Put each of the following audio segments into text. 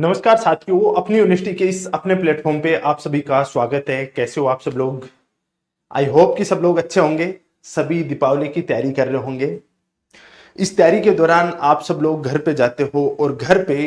नमस्कार साथियों, अपनी यूनिवर्सिटी के इस अपने प्लेटफॉर्म पे आप सभी का स्वागत है। कैसे हो आप सब लोग? आई होप कि सब लोग अच्छे होंगे। सभी दीपावली की तैयारी कर रहे होंगे। इस तैयारी के दौरान आप सब लोग घर पे जाते हो और घर पे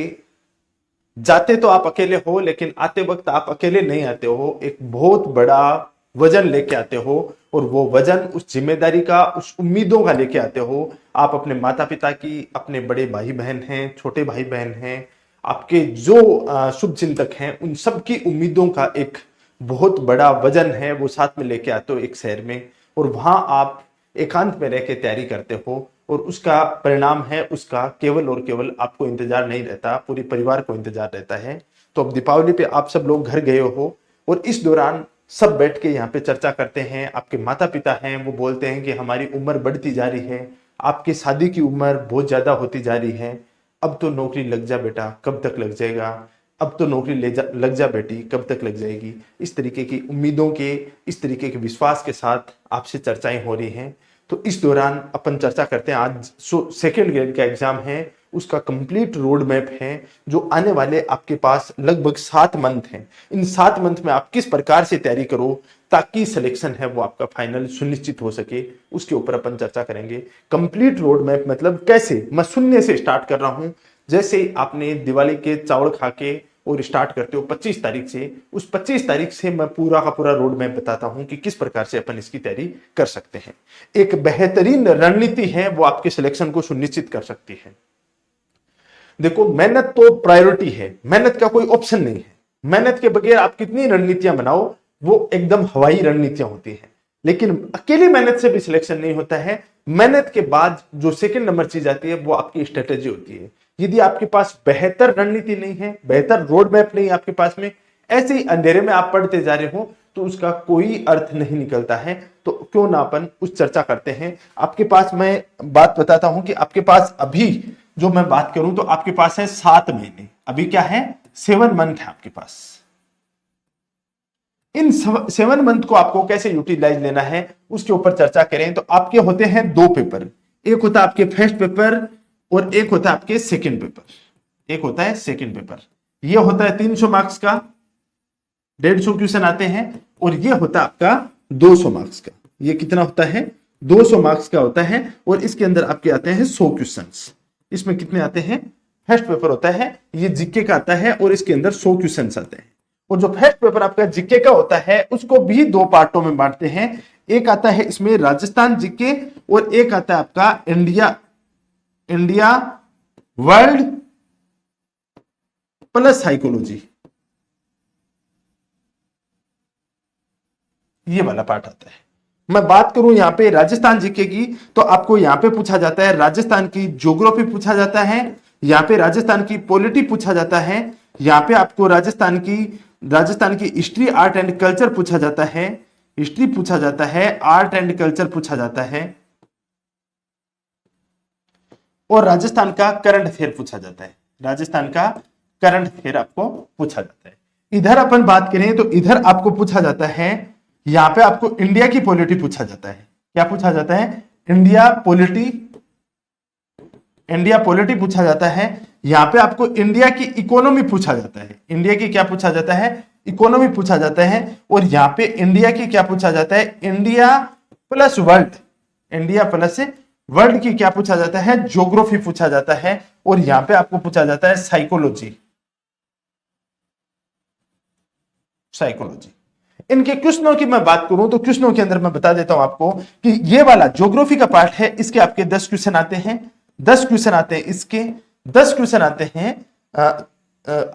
जाते तो आप अकेले हो, लेकिन आते वक्त आप अकेले नहीं आते हो। एक बहुत बड़ा वजन लेके आते हो और वो वजन उस जिम्मेदारी का, उस उम्मीदों का लेके आते हो। आप अपने माता पिता की, अपने बड़े भाई बहन हैं, छोटे भाई बहन हैं, आपके जो शुभ चिंतक हैं, उन सब की उम्मीदों का एक बहुत बड़ा वजन है, वो साथ में लेके आते हो एक शहर में। और वहां आप एकांत में रह के तैयारी करते हो और उसका परिणाम है, उसका केवल और केवल आपको इंतजार नहीं रहता, पूरे परिवार को इंतजार रहता है। तो अब दीपावली पे आप सब लोग घर गए हो और इस दौरान सब बैठ के यहाँ पे चर्चा करते हैं। आपके माता पिता हैं, वो बोलते हैं कि हमारी उम्र बढ़ती जा रही है, आपकी शादी की उम्र बहुत ज्यादा होती जा रही है, अब तो नौकरी लग जा बेटा, कब तक लग जाएगा, अब तो नौकरी लग जा बेटी, कब तक लग जाएगी। इस तरीके की उम्मीदों के, इस तरीके के विश्वास के साथ आपसे चर्चाएं हो रही हैं। तो इस दौरान अपन चर्चा करते हैं। आज सेकेंड ग्रेड का एग्जाम है, उसका कंप्लीट रोड मैप है, जो आने वाले आपके पास लगभग 7 मंथ हैं। इन 7 मंथ में आप किस प्रकार से तैयारी करो ताकि सिलेक्शन है वो आपका फाइनल सुनिश्चित हो सके, उसके ऊपर अपन चर्चा करेंगे। कंप्लीट रोड मैप मतलब कैसे, मैं शून्य से स्टार्ट कर रहा हूं। जैसे आपने दिवाली के चावल खा के और स्टार्ट करते हो 25 तारीख से, उस 25 तारीख से मैं पूरा का पूरा रोड मैप बताता हूं कि किस प्रकार से अपन इसकी तैयारी कर सकते हैं। एक बेहतरीन रणनीति है, वो आपके सिलेक्शन को सुनिश्चित कर सकती है। देखो, मेहनत तो प्रायोरिटी है, मेहनत का कोई ऑप्शन नहीं है। मेहनत के बगैर आप कितनी रणनीतियां बनाओ, वो एकदम हवाई रणनीतियां होती हैं। लेकिन अकेली मेहनत से भी सिलेक्शन नहीं होता है। मेहनत के बाद जो सेकंड नंबर चीज आती है, वो आपकी स्ट्रेटेजी होती है। यदि आपके पास बेहतर रणनीति नहीं है, बेहतर रोड मैप नहीं है आपके पास में, ऐसे ही अंधेरे में आप पढ़ते जा रहे हो, तो उसका कोई अर्थ नहीं निकलता है। तो क्यों ना अपन उस चर्चा करते हैं। आपके पास मैं बात बताता हूं कि आपके पास अभी जो मैं बात करूं तो आपके पास है 7 महीने। अभी क्या है, 7 मंथ है आपके पास। इन 7 मंथ को आपको कैसे यूटिलाइज लेना है, उसके ऊपर चर्चा करें। तो आपके होते हैं 2 पेपर, एक होता है आपके फर्स्ट पेपर और एक होता है आपके सेकंड पेपर। एक होता है सेकंड पेपर, ये होता है 300 मार्क्स का, 150 क्वेश्चन आते हैं। और ये होता है आपका 200 मार्क्स का। ये कितना होता है, 200 मार्क्स का होता है। और इसके अंदर आपके आते हैं 100 क्वेश्चन। इसमें कितने आते हैं, फर्स्ट पेपर होता है, ये जीके का आता है और इसके अंदर 100 क्वेश्चन आते हैं। और जो फर्स्ट पेपर आपका जीके का होता है, उसको भी 2 पार्टों में बांटते हैं। एक आता है इसमें राजस्थान जीके और एक आता है आपका इंडिया वर्ल्ड प्लस साइकोलॉजी, ये वाला पार्ट आता है। मैं बात करूं यहां पे राजस्थान जीके की, तो आपको यहां पे पूछा जाता है राजस्थान की ज्योग्राफी पूछा जाता है, यहां पे राजस्थान की पॉलिटी पूछा जाता है, यहां पे आपको राजस्थान की हिस्ट्री आर्ट एंड कल्चर पूछा जाता है, हिस्ट्री पूछा जाता है, आर्ट एंड कल्चर पूछा जाता है, और राजस्थान का करंट अफेयर पूछा जाता है। राजस्थान का करंट अफेयर आपको पूछा जाता है। इधर अपन बात करें तो इधर आपको पूछा जाता है, यहां पे आपको इंडिया की पॉलिटी पूछा जाता है। क्या पूछा जाता है, इंडिया पॉलिटी पूछा जाता है। यहां पे आपको इंडिया की इकोनॉमी पूछा जाता है। इंडिया की क्या पूछा जाता है, इकोनॉमी पूछा जाता है। और यहां पे इंडिया की क्या पूछा जाता है, इंडिया प्लस वर्ल्ड की क्या पूछा जाता है, ज्योग्राफी पूछा जाता है। और यहां पे आपको पूछा जाता है साइकोलॉजी। इनके क्वेश्चनों की मैं बात करूं तो क्वेश्चनों के अंदर मैं बता देता हूं आपको कि ये वाला ज्योग्राफी का पार्ट है, इसके आपके 10 क्वेश्चन आते हैं। 10 क्वेश्चन आते हैं इसके, 10 क्वेश्चन आते हैं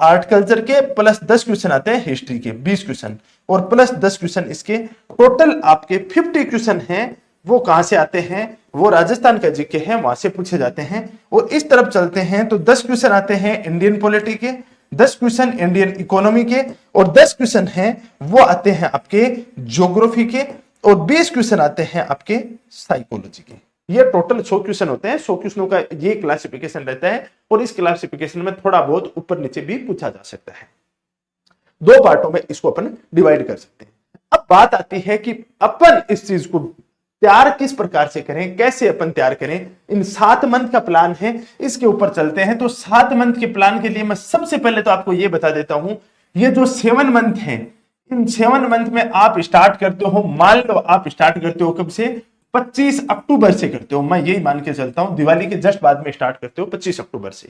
आर्ट कल्चर के, प्लस 10 क्वेश्चन आते हैं हिस्ट्री के, 20 क्वेश्चन, और प्लस 10 क्वेश्चन इसके। टोटल आपके 50 क्वेश्चन हैं। वो कहां से आते हैं, वो राजस्थान का जीके है, वहां से पूछे जाते हैं। और इस तरफ चलते हैं तो 10 क्वेश्चन आते हैं इंडियन पॉलिटी के, 10 क्वेश्चन इंडियन इकोनॉमी के, और 10 क्वेश्चन हैं वो आते हैं आपके ज्योग्राफी के, और 20 क्वेश्चन आते हैं आपके साइकोलॉजी के। ये टोटल 100 क्वेश्चन होते हैं। 100 क्वेश्चनों का ये क्लासिफिकेशन रहता है, और इस क्लासिफिकेशन में थोड़ा बहुत ऊपर नीचे भी पूछा जा सकता है। 2 पार्टों में इसको अपन डिवाइड कर सकते हैं। अब बात आती है कि अपन इस चीज को तैयार किस प्रकार से करें, कैसे अपन तैयार करें, इन 7 मंथ का प्लान है, इसके ऊपर चलते हैं। तो 7 मंथ के प्लान के लिए मैं सबसे पहले तो आपको यह बता देता हूं, ये जो 7 मंथ है, इन 7 मंथ में आप स्टार्ट करते हो, मान लो आप स्टार्ट करते हो कब से, 25 अक्टूबर से करते हो। मैं यही मान के चलता हूं, दिवाली के जस्ट बाद में स्टार्ट करते हो 25 अक्टूबर से।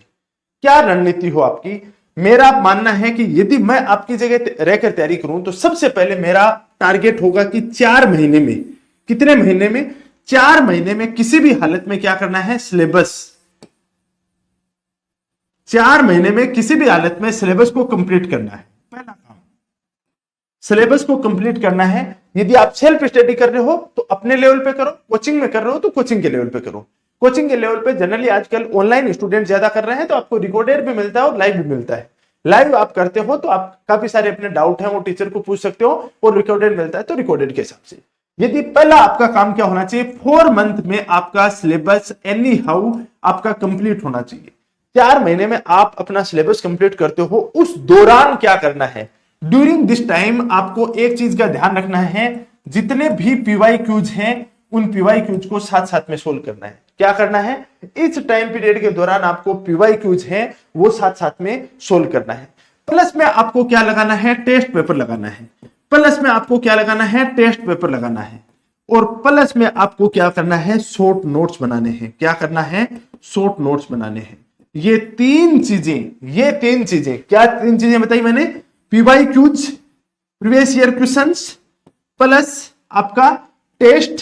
क्या रणनीति हो आपकी, मेरा मानना है कि यदि मैं आपकी जगह रहकर तैयारी करूं तो सबसे पहले मेरा टारगेट होगा कि 4 महीने में, कितने महीने में, 4 महीने में किसी भी हालत में क्या करना है, सिलेबस, 4 महीने में किसी भी हालत में सिलेबस को कंप्लीट करना है। पहला काम सिलेबस को कंप्लीट करना है। यदि आप सेल्फ स्टडी कर रहे हो तो अपने लेवल पे करो, कोचिंग में कर रहे हो तो कोचिंग के लेवल पे करो। कोचिंग के लेवल पे जनरली आजकल ऑनलाइन स्टूडेंट ज्यादा कर रहे हैं, तो आपको रिकॉर्डेड भी मिलता है और लाइव भी मिलता है। लाइव आप करते हो तो आप काफी सारे अपने डाउट हैं वो टीचर को पूछ सकते हो, और रिकॉर्डेड मिलता है तो रिकॉर्डेड के हिसाब से। यदि पहला आपका काम क्या होना चाहिए, 4 मंथ में आपका सिलेबस एनी हाउ आपका कंप्लीट होना चाहिए। 4 महीने में आप अपना सिलेबस कंप्लीट करते हो, उस दौरान क्या करना है, ड्यूरिंग दिस टाइम आपको एक चीज का ध्यान रखना है, जितने भी पीवाईक्यूज हैं उन पीवाईक्यूज को साथ साथ में सोल्व करना है। क्या करना है, इस टाइम पीरियड के दौरान आपको पीवाईक्यूज हैं वो साथ साथ में सोल्व करना है। प्लस में आपको क्या लगाना है, टेस्ट पेपर लगाना है। प्लस में आपको क्या लगाना है, टेस्ट पेपर लगाना है। और प्लस में आपको क्या करना है, शॉर्ट नोट्स बनाने हैं। क्या करना है, शॉर्ट नोट्स बनाने हैं। ये तीन चीजें क्या, 3 चीजें बताई मैंने, PYQs, previous year questions, plus आपका टेस्ट,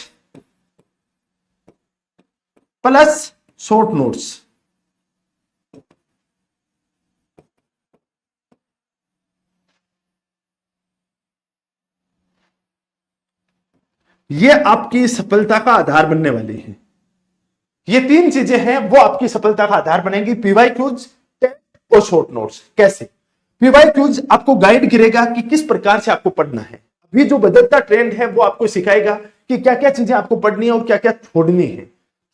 प्लस शॉर्ट नोट्स। ये आपकी सफलता का आधार बनने वाली है। ये 3 चीजें हैं वो आपकी सफलता का आधार बनेंगी, पीवाईक्यूज, टेस्ट और शॉर्ट नोट्स। कैसे, पीवाईक्यूज आपको गाइड करेगा कि किस प्रकार से आपको पढ़ना है। अभी जो बदलता ट्रेंड है वो आपको सिखाएगा कि क्या क्या चीजें आपको पढ़नी है और क्या क्या छोड़नी है।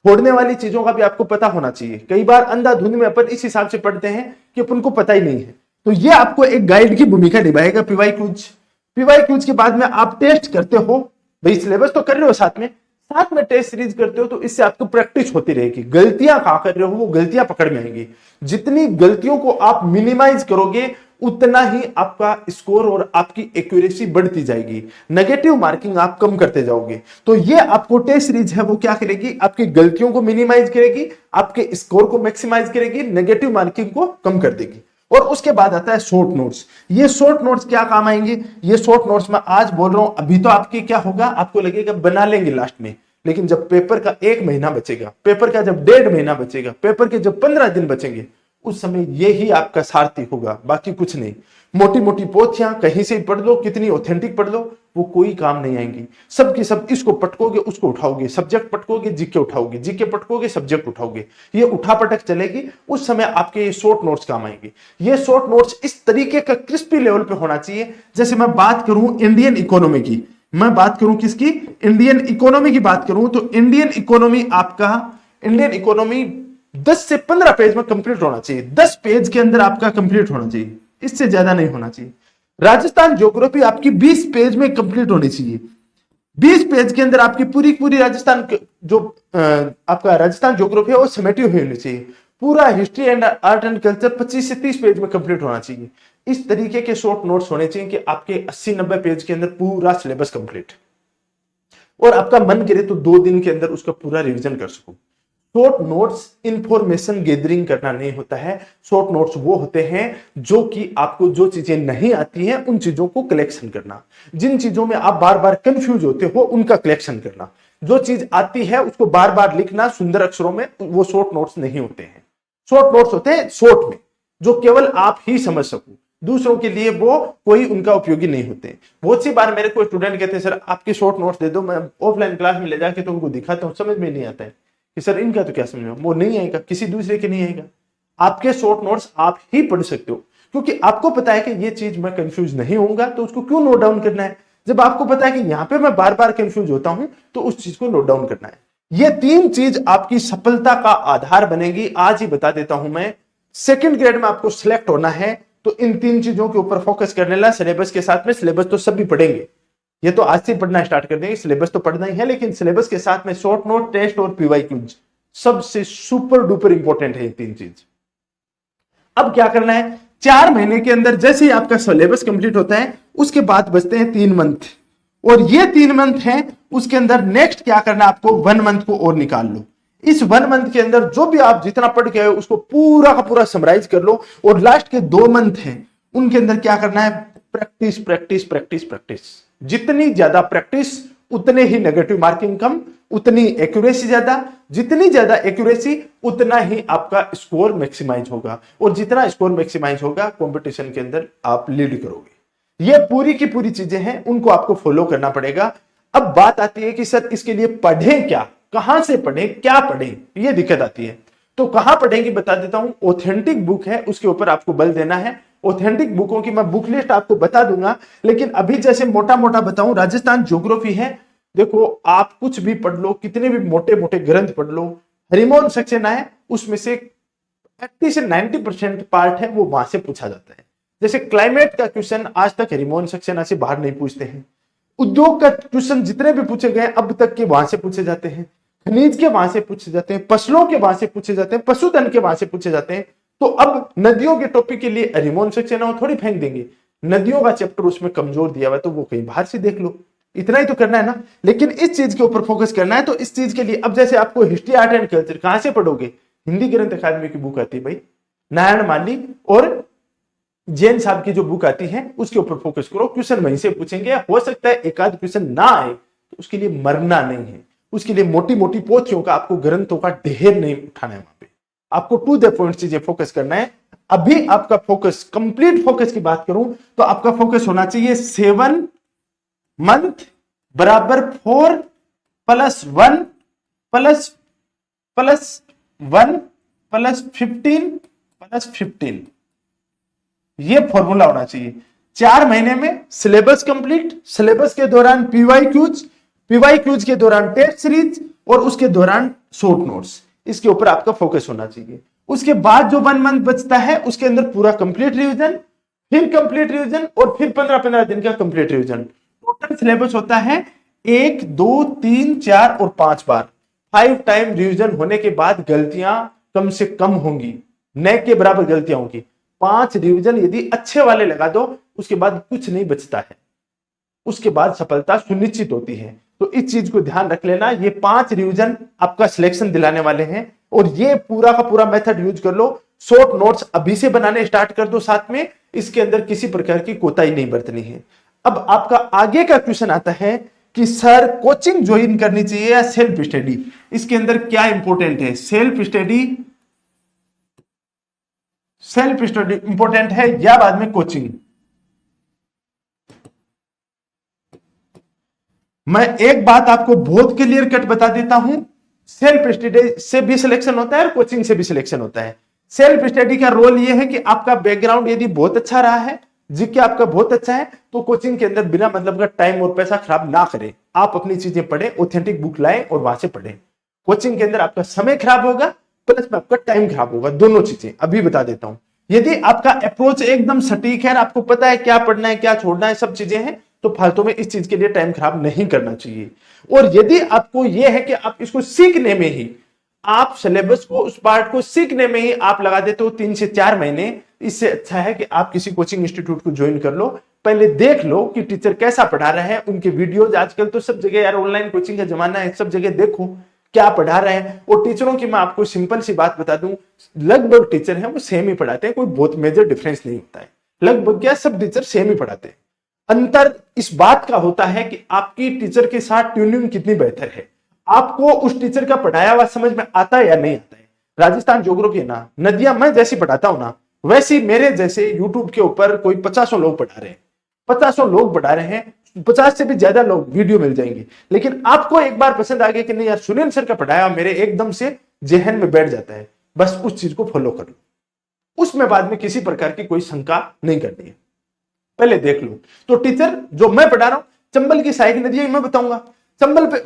छोड़ने वाली चीजों का भी आपको पता होना चाहिए। कई बार अंधाधुंध में अपन इस हिसाब से पढ़ते हैं कि अपन को पता ही नहीं है, तो ये आपको एक गाइड की भूमिका निभाएगा पीवाईक्यूज। पीवाईक्यूज के बाद में आप टेस्ट करते हो, भाई सिलेबस तो कर रहे हो, साथ में टेस्ट सीरीज करते हो, तो इससे आपको प्रैक्टिस होती रहेगी। गलतियां कहां कर रहे हो वो गलतियां पकड़ में आएंगी। जितनी गलतियों को आप मिनिमाइज करोगे उतना ही आपका स्कोर और आपकी एक्यूरेसी बढ़ती जाएगी। नेगेटिव मार्किंग आप कम करते जाओगे। तो ये आपको टेस्ट सीरीज है वो क्या करेगी, आपकी गलतियों को मिनिमाइज करेगी, आपके स्कोर को मैक्सिमाइज करेगी, नेगेटिव मार्किंग को कम कर देगी। और उसके बाद आता है शॉर्ट नोट्स। ये शॉर्ट नोट्स क्या काम आएंगे, ये शॉर्ट नोट्स मैं आज बोल रहा हूं, अभी तो आपके क्या होगा, आपको लगेगा बना लेंगे लास्ट में, लेकिन जब पेपर का 1 महीना बचेगा, पेपर का जब 1.5 महीना बचेगा, पेपर के जब 15 दिन बचेंगे, उस समय यही आपका सारथी होगा, बाकी कुछ नहीं। मोटी मोटी पोथियां कहीं से पढ़ लो, कितनी ऑथेंटिक पढ़ लो, वो कोई काम नहीं आएंगी। सब की सब इसको पटकोगे उसको उठाओगे, सब्जेक्ट पटकोगे जीके उठाओगे, जीके पटकोगे सब्जेक्ट उठाओगे, ये उठापटक चलेगी। उस समय आपके ये शॉर्ट नोट्स काम आएंगे। ये शॉर्ट नोट्स इस तरीके का क्रिस्पी लेवल पे होना चाहिए। जैसे मैं बात करूं इंडियन इकोनॉमी की, मैं बात करूं किसकी, इंडियन इकोनॉमी की बात करूं, तो इंडियन इकोनॉमी आपका, इंडियन इकोनॉमी 10 से 15 पेज में कंप्लीट होना चाहिए। 10 पेज के अंदर आपका कंप्लीट होना चाहिए, इससे ज्यादा नहीं होना चाहिए। राजस्थान ज्योग्राफी आपकी 20 पेज में कंप्लीट होनी चाहिए। 20 पेज के अंदर आपकी पूरी राजस्थान जो आपका राजस्थान ज्योग्राफी है वो समेटी हुई होनी चाहिए। पूरा history and art and culture 25 से 30 पेज में कंप्लीट होना चाहिए। इस तरीके के शॉर्ट नोट्स होने चाहिए कि आपके 80-90 पेज के अंदर पूरा सिलेबस कंप्लीट, और आपका मन करे तो 2 दिन के अंदर उसका पूरा रिवीजन कर सको। शॉर्ट नोट्स इंफॉर्मेशन गैदरिंग करना नहीं होता है। शॉर्ट नोट्स वो होते हैं जो कि आपको जो चीजें नहीं आती हैं उन चीजों को कलेक्शन करना, जिन चीजों में आप बार बार कंफ्यूज होते हो उनका कलेक्शन करना, जो चीज आती है उसको बार बार लिखना सुंदर अक्षरों में, वो शॉर्ट नोट्स नहीं होते हैं। शॉर्ट नोट्स होते हैं शॉर्ट में, जो केवल आप ही समझ सको, दूसरों के लिए वो कोई उनका उपयोगी नहीं होते। बहुत सी बार मेरे को स्टूडेंट कहते हैं सर आपके शॉर्ट नोट्स दे दो, मैं ऑफलाइन क्लास में ले जाके तो उनको दिखाता हूँ, समझ में नहीं आता है कि सर इनका तो क्या समझ में, वो नहीं आएगा, किसी दूसरे के नहीं आएगा। आपके शॉर्ट नोट्स आप ही पढ़ सकते हो, क्योंकि आपको पता है कि ये चीज मैं कंफ्यूज नहीं होऊंगा, तो उसको क्यों नोट डाउन करना है। जब आपको पता है कि यहां पे मैं बार बार कंफ्यूज होता हूं तो उस चीज को नोट डाउन करना है। ये 3 चीज आपकी सफलता का आधार बनेगी। आज ही बता देता हूं मैं, सेकंड ग्रेड में आपको सिलेक्ट होना है तो इन 3 चीजों के ऊपर फोकस करने ला। सिलेबस के साथ में, सिलेबस तो सभी पढ़ेंगे, ये तो आज से पढ़ना स्टार्ट कर देंगे, सिलेबस तो पढ़ना ही है, लेकिन सिलेबस के साथ में शॉर्ट नोट, टेस्ट और पीवाईक्यूज सबसे सुपर डुपर इंपॉर्टेंट है ये तीन चीज। अब क्या करना है, 4 महीने के अंदर जैसे ही आपका सिलेबस कंप्लीट होता है उसके बाद बचते हैं 3 मंथ, और ये 3 मंथ हैं, उसके अंदर नेक्स्ट क्या करना है आपको, 1 मंथ को और निकाल लो। इस 1 मंथ के अंदर जो भी आप जितना पढ़ के आए उसको पूरा का पूरा समराइज कर लो, और लास्ट के 2 मंथ हैं उनके अंदर क्या करना है, प्रैक्टिस प्रैक्टिस प्रैक्टिस प्रैक्टिस। जितनी ज्यादा प्रैक्टिस उतने ही नेगेटिव मार्किंग कम, उतनी एक्यूरेसी ज्यादा, जितनी ज्यादा एक्यूरेसी उतना ही आपका स्कोर मैक्सिमाइज होगा, और जितना स्कोर मैक्सिमाइज होगा कंपटीशन के अंदर आप लीड करोगे। ये पूरी की पूरी चीजें हैं, उनको आपको फॉलो करना पड़ेगा। अब बात आती है कि सर इसके लिए पढ़ें क्या, कहां से पढ़ें, क्या पढ़ें, ये दिक्कत आती है। तो कहां पढ़ेंगे बता देता हूं, ऑथेंटिक बुक है उसके ऊपर आपको बल देना है। ऑथेंटिक बुकों की मैं बुक लिस्ट आपको बता दूंगा, लेकिन अभी जैसे मोटा मोटा बताऊं, राजस्थान ज्योग्राफी है, देखो आप कुछ भी पढ़ लो, कितने भी मोटे मोटे ग्रंथ पढ़ लो, हरिमोहन सक्सेना है उसमें से 80 से 90% पार्ट है वो वहां से पूछा जाता है। जैसे क्लाइमेट का क्वेश्चन आज तक हरिमोहन सक्सेना से बाहर नहीं पूछते हैं, उद्योग का क्वेश्चन जितने भी पूछे गए अब तक के वहां से पूछे जाते हैं, खनिज के वहां से पूछे जाते हैं, फसलों के वहां से पूछे जाते हैं, पशुधन के वहां से पूछे जाते हैं। तो अब नदियों के टॉपिक के लिए हरिमोहन सक्सेना वो थोड़ी फेंक देंगे, नदियों का चैप्टर उसमें कमजोर दिया हुआ है तो वो कहीं बाहर से देख लो, इतना ही तो करना है ना। लेकिन इस चीज के ऊपर फोकस करना है, तो इस चीज के लिए अब जैसे आपको हिस्ट्री आर्ट एंड कल्चर कहां से पढ़ोगे, हिंदी ग्रंथ अकादमी की बुक आती है भाई, नारायण माली और जैन साहब की जो बुक आती है उसके ऊपर फोकस करो, क्वेश्चन वहीं से पूछेंगे। हो सकता है एक आध क्वेश्चन ना आए तो उसके लिए मरना नहीं है, उसके लिए मोटी मोटी पोथियों का आपको ग्रंथों का ढेर नहीं उठाना है, वहां पे आपको टू द पॉइंट चीजें फोकस करना है। अभी आपका फोकस, कंप्लीट फोकस की बात करूं तो आपका फोकस होना चाहिए 7 मंथ बराबर 4 + 1 + 1 + 15 + 15, ये फॉर्मूला होना चाहिए। 4 महीने में सिलेबस कंप्लीट, सिलेबस के दौरान पीवाईक्यूज, पीवाईक्यूज के दौरान टेस्ट सीरीज और उसके दौरान शॉर्ट नोट्स, इसके ऊपर आपका फोकस होना चाहिए। उसके बाद जो 1 मंथ बचता है उसके अंदर पूरा कंप्लीट रिवीजन, फिर कंप्लीट रिवीजन और फिर 15-15 दिन का कंप्लीट रिवीजन। टोटल सिलेबस होता है 1, 2, 3, 4 और 5 बार। 5 टाइम रिवीजन होने के बाद गलतियां कम से कम होंगी, न के बराबर गलतियां होंगी। 5 रिवीजन यदि अच्छे वाले लगा दो उसके बाद कुछ नहीं बचता है, उसके बाद सफलता सुनिश्चित होती है। तो इस चीज को ध्यान रख लेना, ये 5 रिवीजन आपका सिलेक्शन दिलाने वाले हैं, और ये पूरा का पूरा मेथड यूज कर लो। शॉर्ट नोट्स अभी से बनाने स्टार्ट कर दो साथ में, इसके अंदर किसी प्रकार की कोताही नहीं बरतनी है। अब आपका आगे का क्वेश्चन आता है कि सर कोचिंग ज्वाइन करनी चाहिए या सेल्फ स्टडी, इसके अंदर क्या इंपॉर्टेंट है, सेल्फ स्टडी इंपॉर्टेंट है या बाद में कोचिंग। मैं एक बात आपको बहुत क्लियर कट बता देता हूं, सेल्फ स्टडी से भी सिलेक्शन होता है और कोचिंग से भी सिलेक्शन होता है। सेल्फ स्टडी का रोल यह है कि आपका बैकग्राउंड यदि बहुत अच्छा रहा है, जीके आपका बहुत अच्छा है, तो कोचिंग के अंदर बिना मतलब का टाइम और पैसा खराब ना करें, आप अपनी चीजें पढ़ें, ऑथेंटिक बुक लाएं और वहां से पढ़ें। कोचिंग के अंदर आपका समय खराब होगा प्लस में आपका टाइम खराब होगा, दोनों चीजें अभी बता देता हूं। यदि आपका अप्रोच एकदम सटीक है, आपको पता है क्या पढ़ना है क्या छोड़ना है सब चीजें हैं, तो फालतू में इस चीज के लिए टाइम खराब नहीं करना चाहिए। और यदि आपको यह है कि आप इसको सीखने में ही, आप सिलेबस को, उस पार्ट को सीखने में ही आप लगा देते हो 3 से 4 महीने, इससे अच्छा है कि आप किसी कोचिंग इंस्टीट्यूट को ज्वाइन कर लो। पहले देख लो कि टीचर कैसा पढ़ा रहे हैं, उनके वीडियोज, आजकल तो सब जगह यार ऑनलाइन कोचिंग का जमाना है, सब जगह देखो क्या पढ़ा रहे हैं। और टीचरों की मैं आपको सिंपल सी बात बता दूं, लगभग टीचर हैं वो सेम ही पढ़ाते हैं, कोई बहुत मेजर डिफरेंस नहीं होता है, लगभग क्या सब टीचर सेम ही पढ़ाते हैं। अंतर इस बात का होता है कि आपकी टीचर के साथ ट्यूनिंग कितनी बेहतर है, आपको उस टीचर का पढ़ाया हुआ समझ में आता है या नहीं आता है। राजस्थान ज्योग्राफी ना, नदियां मैं जैसी पढ़ाता हूं ना, वैसी मेरे जैसे यूट्यूब के ऊपर कोई 50 लोग पढ़ा रहे हैं, 50 लोग पढ़ा रहे हैं, 50 से भी ज्यादा लोग वीडियो मिल जाएंगे। लेकिन आपको एक बार पसंद आ गया कि नहीं यार सुनील सर का पढ़ाया मेरे एकदम से जहन में बैठ जाता है, बस उस चीज को फॉलो कर लो, उसमें बाद में किसी प्रकार की कोई शंका नहीं करनी है, पहले देख लो। तो टीचर जो मैं पढ़ा रहा हूं, चंबल की सहायक नदियां मैं बताऊंगा, चंबल पे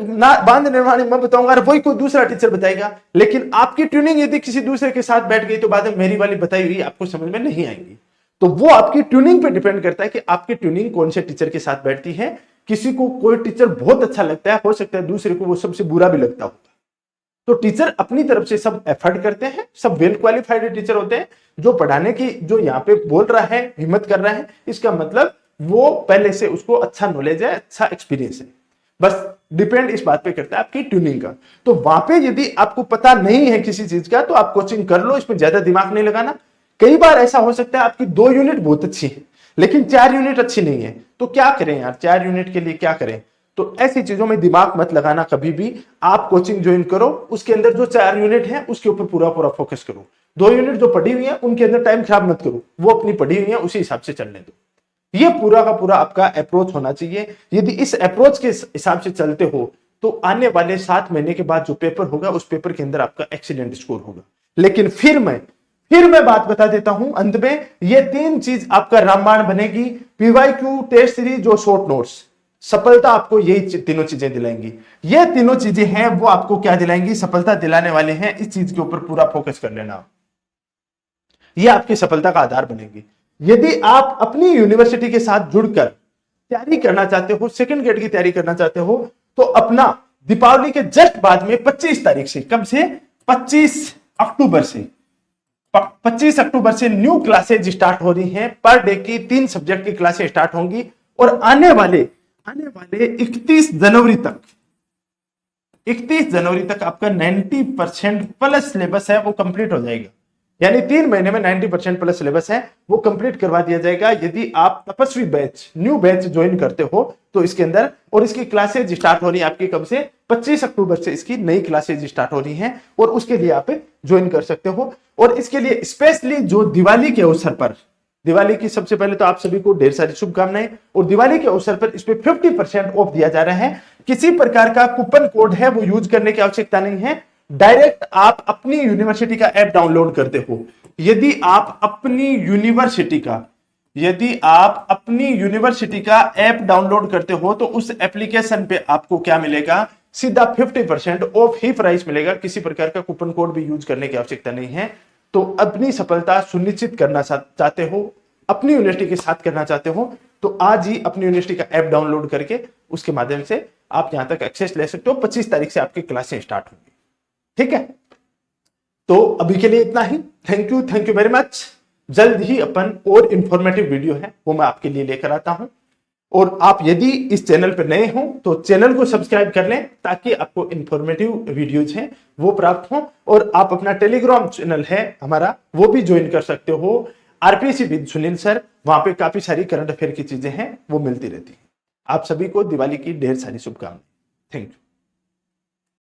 बांध निर्माण मैं बताऊंगा, वही कोई दूसरा टीचर बताएगा। लेकिन आपकी ट्यूनिंग यदि किसी दूसरे के साथ बैठ गई तो बाद में मेरी वाली बताई हुई आपको समझ में नहीं आएंगी। तो वो आपकी ट्यूनिंग पे डिपेंड करता है कि आपकी ट्यूनिंग कौन से टीचर के साथ बैठती है। किसी को कोई टीचर बहुत अच्छा लगता है, हो सकता है दूसरे को वो सबसे बुरा भी लगता होता है। तो टीचर अपनी तरफ से सब एफर्ट करते हैं, सब वेल क्वालिफाइड टीचर होते हैं। जो पढ़ाने की जो यहाँ पे बोल रहा है, हिम्मत कर रहा है, इसका मतलब वो पहले से उसको अच्छा नॉलेज है, अच्छा एक्सपीरियंस है। बस डिपेंड इस बात पे करता है आपकी ट्यूनिंग का। तो वहां पे यदि आपको पता नहीं है किसी चीज का तो आप कोचिंग कर लो, इसमें ज्यादा दिमाग नहीं लगाना। कई बार ऐसा हो सकता है आपकी 2 यूनिट बहुत अच्छी है लेकिन 4 यूनिट अच्छी नहीं है, तो क्या करें यार, 4 यूनिट के लिए क्या करें। तो ऐसी चीजों में दिमाग मत लगाना कभी भी। आप कोचिंग ज्वाइन करो, उसके अंदर जो 4 यूनिट है उसके ऊपर पूरा पूरा फोकस करो। 2 यूनिट जो पढ़ी हुई है उनके अंदर टाइम खराब मत करो, वो अपनी पढ़ी हुई है उसी हिसाब से चलने दो। ये पूरा का पूरा आपका अप्रोच होना चाहिए। यदि इस अप्रोच के हिसाब से चलते हो तो आने वाले 7 महीने के बाद जो पेपर होगा उस पेपर के अंदर आपका एक्सीलेंट स्कोर होगा। लेकिन फिर मैं बात बता देता हूं अंत में, ये 3 चीज आपका रामबाण बनेगी। पीवाईक्यू, टेस्ट सीरीज और शॉर्ट नोट्स, सफलता आपको यही तीनों चीजें दिलाएंगी। ये तीनों चीजें हैं वो आपको क्या दिलाएंगी, सफलता दिलाने वाले हैं। इस चीज के ऊपर पूरा फोकस कर लेना, ये आपकी सफलता का आधार बनेगी। यदि आप अपनी यूनिवर्सिटी के साथ जुड़कर तैयारी करना चाहते हो, सेकंड ग्रेड की तैयारी करना चाहते हो, तो अपना दीपावली के जस्ट बाद में 25 तारीख से, कब से, 25 अक्टूबर से 25 अक्टूबर से न्यू क्लासेज स्टार्ट हो रही हैं। पर डे की 3 सब्जेक्ट की क्लासेज स्टार्ट होंगी और आने वाले 31 जनवरी तक आपका 90% प्लस सिलेबस है वो कंप्लीट हो जाएगा। यानी 3 महीने में 90% प्लस सिलेबस है वो कंप्लीट करवा दिया जाएगा यदि आप तपस्वी बैच, न्यू बैच ज्वाइन करते हो तो इसके अंदर। और इसकी क्लासेज स्टार्ट हो रही है आपकी कब से, 25 अक्टूबर से इसकी नई क्लासेज स्टार्ट हो रही हैं और उसके लिए आप ज्वाइन कर सकते हो। और इसके लिए स्पेशली जो दिवाली के अवसर पर, दिवाली की सबसे पहले तो आप सभी को ढेर सारी शुभकामनाएं। और दिवाली के अवसर पर इस पे 50% ऑफ दिया जा रहा है। किसी प्रकार का कूपन कोड है वो यूज करने की आवश्यकता नहीं है। डायरेक्ट आप अपनी यूनिवर्सिटी का ऐप डाउनलोड करते हो। यदि आप अपनी यूनिवर्सिटी का ऐप डाउनलोड करते हो तो उस एप्लीकेशन पे आपको क्या मिलेगा, सीधा 50% ऑफ ही प्राइस मिलेगा। किसी प्रकार का कूपन कोड भी यूज करने की आवश्यकता नहीं है। तो अपनी सफलता सुनिश्चित करना चाहते हो, अपनी यूनिवर्सिटी के साथ करना चाहते हो, तो आज ही अपनी यूनिवर्सिटी का ऐप डाउनलोड करके उसके माध्यम से आप यहां तक एक्सेस ले सकते हो। 25 तारीख से आपकी क्लासें स्टार्ट होंगी, ठीक है। तो अभी के लिए इतना ही। Thank you very much. जल्द ही अपन और इंफॉर्मेटिव वीडियो है वो मैं आपके लिए लेकर आता हूं। और आप यदि इस चैनल पर नए हो तो चैनल को सब्सक्राइब कर लें ताकि आपको इंफॉर्मेटिव वीडियोज हैं वो प्राप्त हो। और आप अपना टेलीग्राम चैनल है हमारा वो भी ज्वाइन कर सकते हो, आरपीसी विद सुनील सर। वहां पे काफी सारी करंट अफेयर की चीजें हैं वो मिलती रहती है। आप सभी को दिवाली की ढेर सारी शुभकामनाएं। Thank you.